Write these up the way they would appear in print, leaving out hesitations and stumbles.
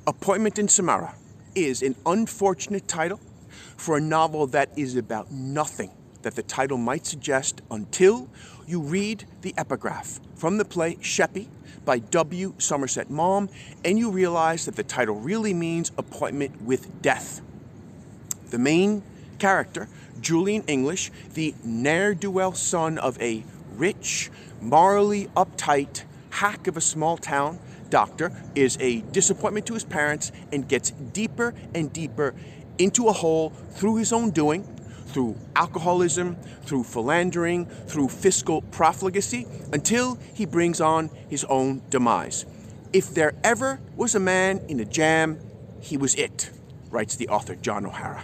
Appointment in Samarra is an unfortunate title for a novel that is about nothing that the title might suggest until you read the epigraph from the play Sheppey by W. Somerset Maugham, and you realize that the title really means appointment with death. The main character, Julian English, the ne'er-do-well son of a rich, morally uptight hack of a small town doctor, is a disappointment to his parents and gets deeper and deeper into a hole through his own doing, through alcoholism, through philandering, through fiscal profligacy, until he brings on his own demise. If there ever was a man in a jam, he was it, writes the author John O'Hara.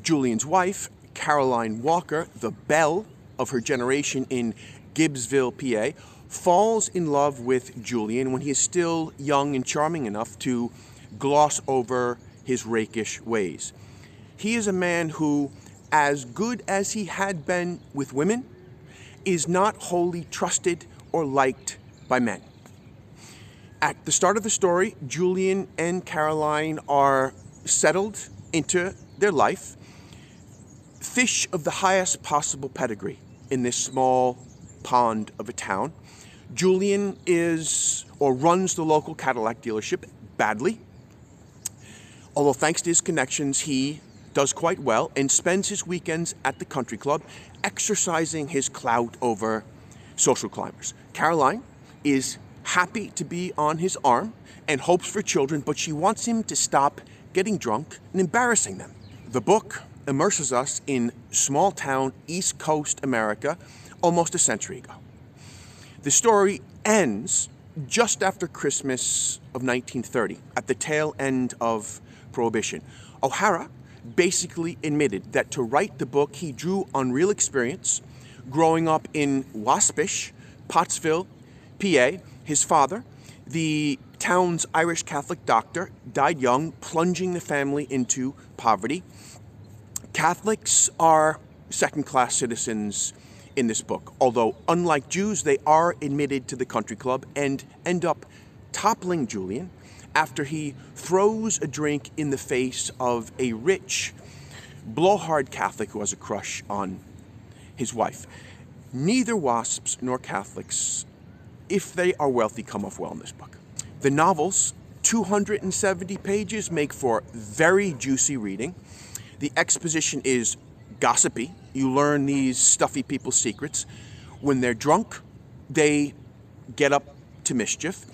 Julian's wife, Caroline Walker, the belle of her generation in Gibbsville, PA, falls in love with Julian when he is still young and charming enough to gloss over his rakish ways. He is a man who, as good as he had been with women, is not wholly trusted or liked by men. At the start of the story, Julian and Caroline are settled into their life, fish of the highest possible pedigree in this small pond of a town. Julian runs the local Cadillac dealership badly, although thanks to his connections, he does quite well and spends his weekends at the country club exercising his clout over social climbers. Caroline is happy to be on his arm and hopes for children, but she wants him to stop getting drunk and embarrassing them. The book immerses us in small-town East Coast America almost a century ago. The story ends just after Christmas of 1930, at the tail end of Prohibition. O'Hara basically admitted that to write the book, he drew on real experience growing up in waspish Pottsville, PA. His father, the town's Irish Catholic doctor, died young, plunging the family into poverty. Catholics are second-class citizens in this book, although unlike Jews, they are admitted to the country club and end up toppling Julian after he throws a drink in the face of a rich, blowhard Catholic who has a crush on his wife. Neither WASPs nor Catholics, if they are wealthy, come off well in this book. The novel's 270 pages make for very juicy reading. The exposition is gossipy. You learn these stuffy people's secrets. When they're drunk, they get up to mischief.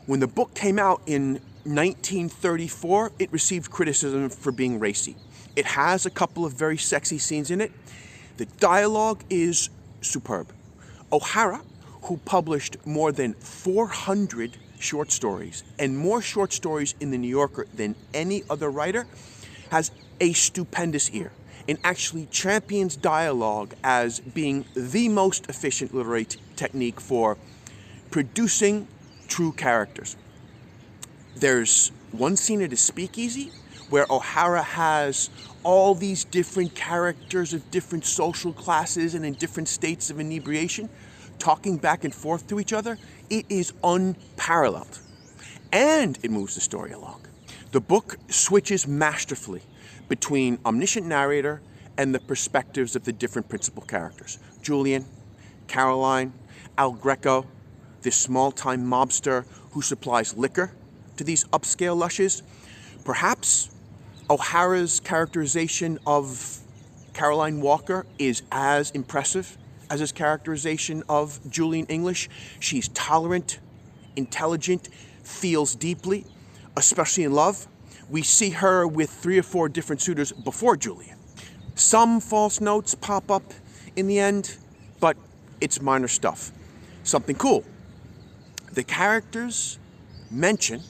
When the book came out in 1934, it received criticism for being racy. It has a couple of very sexy scenes in it. The dialogue is superb. O'Hara, who published more than 400 short stories and more short stories in the New Yorker than any other writer, has a stupendous ear and actually champions dialogue as being the most efficient literary technique for producing true characters. There's one scene at a speakeasy where O'Hara has all these different characters of different social classes and in different states of inebriation talking back and forth to each other. It is unparalleled, and it moves the story along. The book switches masterfully between omniscient narrator and the perspectives of the different principal characters. Julian, Caroline, Al Greco, this small-time mobster who supplies liquor to these upscale lushes. Perhaps O'Hara's characterization of Caroline Walker is as impressive as his characterization of Julian English. She's tolerant, intelligent, feels deeply, especially in love. We see her with 3 or 4 different suitors before Julian. Some false notes pop up in the end, but it's minor stuff. Something cool. The characters mention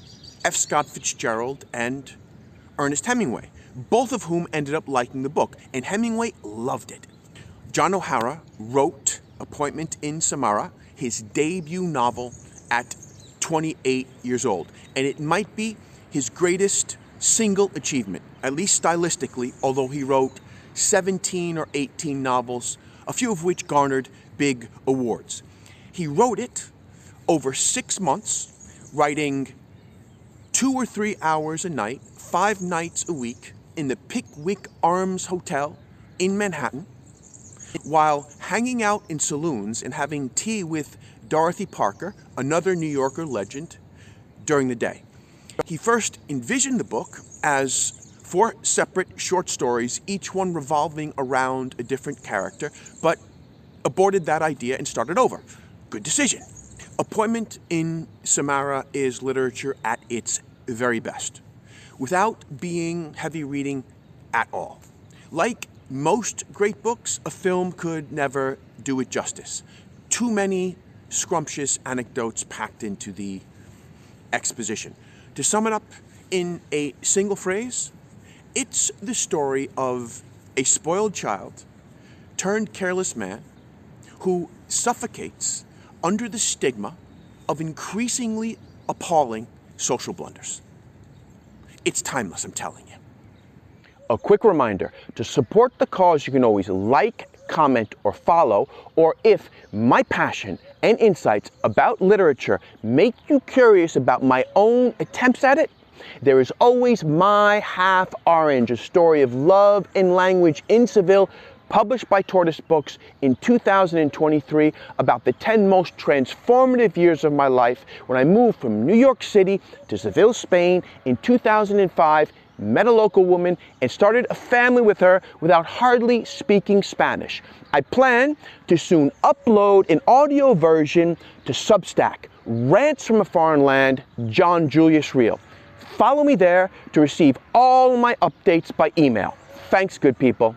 F. Scott Fitzgerald and Ernest Hemingway, both of whom ended up liking the book, and Hemingway loved it. John O'Hara wrote Appointment in Samarra, his debut novel, at 28 years old, and it might be his greatest single achievement, at least stylistically, although he wrote 17 or 18 novels, a few of which garnered big awards. He wrote it over 6 months, writing 2 or 3 hours a night, 5 nights a week, in the Pickwick Arms Hotel in Manhattan, while hanging out in saloons and having tea with Dorothy Parker, another New Yorker legend, during the day. He first envisioned the book as 4 separate short stories, each one revolving around a different character, but aborted that idea and started over. Good decision. Appointment in Samarra is literature at its very best, without being heavy reading at all. Like most great books, a film could never do it justice. Too many scrumptious anecdotes packed into the exposition. To sum it up in a single phrase, it's the story of a spoiled child turned careless man who suffocates under the stigma of increasingly appalling social blunders. It's timeless, I'm telling you. A quick reminder, to support the cause, you can always like, comment, or follow, or if my passion and insights about literature make you curious about my own attempts at it, there is always My Half Orange, a story of love and language in Seville, published by Tortoise Books in 2023, about the 10 most transformative years of my life when I moved from New York City to Seville, Spain in 2005, met a local woman, and started a family with her without hardly speaking Spanish. I plan to soon upload an audio version to Substack, Rants from a Foreign Land, John Julius Reel. Follow me there to receive all my updates by email. Thanks, good people.